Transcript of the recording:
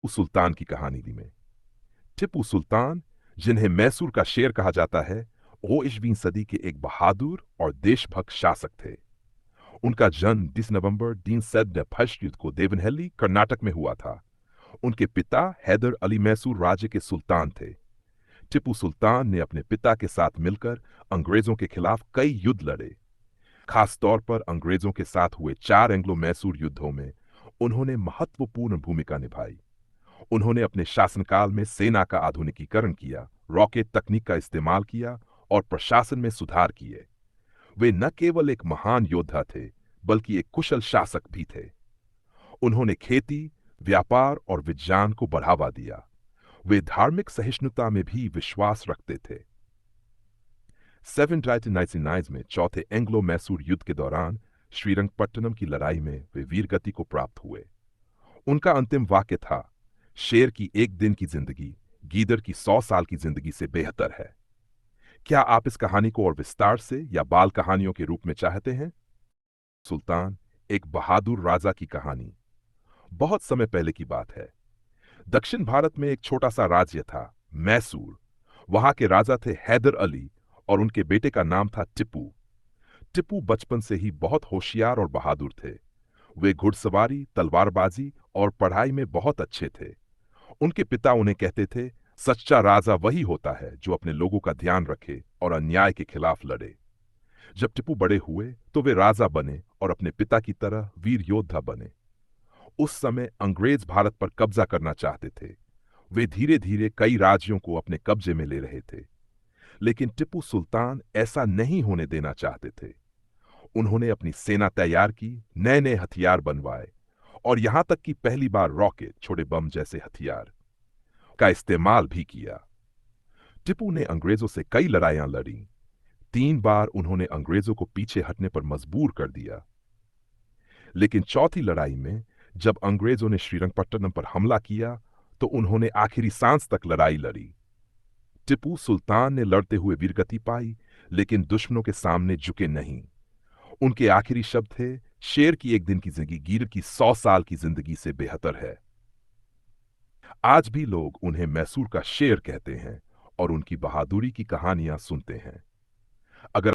सुल्तान की कहानी दी में। टिपू सुल्तान, जिन्हें मैसूर का शेर कहा जाता है, वो 21वीं सदी के एक बहादुर और देशभक्त शासक थे। उनका जन्म 20 नवंबर 1921 को देवनहल्ली, कर्नाटक में हुआ था। उनके पिता हैदर अली मैसूर राज्य के सुल्तान थे। टिपू सुल्तान ने अपने पिता के साथ मिलकर अंग्रेजों के खिलाफ कई युद्ध लड़े। खास तौर पर अंग्रेजों के साथ हुए 4 एंग्लो मैसूर युद्धों में उन्होंने महत्वपूर्ण भूमिका निभाई। उन्होंने अपने शासनकाल में सेना का आधुनिकीकरण किया, रॉकेट तकनीक का इस्तेमाल किया और प्रशासन में सुधार किए। वे न केवल एक महान योद्धा थे, बल्कि एक कुशल शासक भी थे। उन्होंने खेती, व्यापार और विज्ञान को बढ़ावा दिया। वे धार्मिक सहिष्णुता में भी विश्वास रखते थे। 1799 में चौथे एंग्लो मैसूर युद्ध के दौरान श्रीरंगपट्टनम की लड़ाई में वे वीरगति को प्राप्त हुए। उनका अंतिम वाक्य था, शेर की एक दिन की जिंदगी गीदड़ की 100 साल की जिंदगी से बेहतर है। क्या आप इस कहानी को और विस्तार से या बाल कहानियों के रूप में चाहते हैं? सुल्तान, एक बहादुर राजा की कहानी। बहुत समय पहले की बात है। दक्षिण भारत में एक छोटा सा राज्य था, मैसूर। वहां के राजा थे हैदर अली और उनके बेटे का नाम था टिपू। टिपू बचपन से ही बहुत होशियार और बहादुर थे। वे घुड़सवारी, तलवारबाजी और पढ़ाई में बहुत अच्छे थे। उनके पिता उन्हें कहते थे, सच्चा राजा वही होता है जो अपने लोगों का ध्यान रखे और अन्याय के खिलाफ लड़े। जब टिपू बड़े हुए तो वे राजा बने और अपने पिता की तरह वीर योद्धा बने। उस समय अंग्रेज भारत पर कब्जा करना चाहते थे। वे धीरे धीरे कई राज्यों को अपने कब्जे में ले रहे थे। लेकिन टिपू सुल्तान ऐसा नहीं होने देना चाहते थे। उन्होंने अपनी सेना तैयार की, नए नए हथियार बनवाए और यहां तक कि पहली बार रॉकेट, छोटे बम जैसे हथियार का इस्तेमाल भी किया। टिपू ने अंग्रेजों से कई लड़ाइयां लड़ी। 3 बार उन्होंने अंग्रेजों को पीछे हटने पर मजबूर कर दिया। लेकिन चौथी लड़ाई में जब अंग्रेजों ने श्रीरंगपट्टनम पर हमला किया तो उन्होंने आखिरी सांस तक लड़ाई लड़ी। टिपू सुल्तान ने लड़ते हुए वीरगति पाई, लेकिन दुश्मनों के सामने झुके नहीं। उनके आखिरी शब्द थे, शेर की एक दिन की जिंदगी गीदड़ की 100 साल की जिंदगी से बेहतर है। आज भी लोग उन्हें मैसूर का शेर कहते हैं और उनकी बहादुरी की कहानियां सुनते हैं। अगर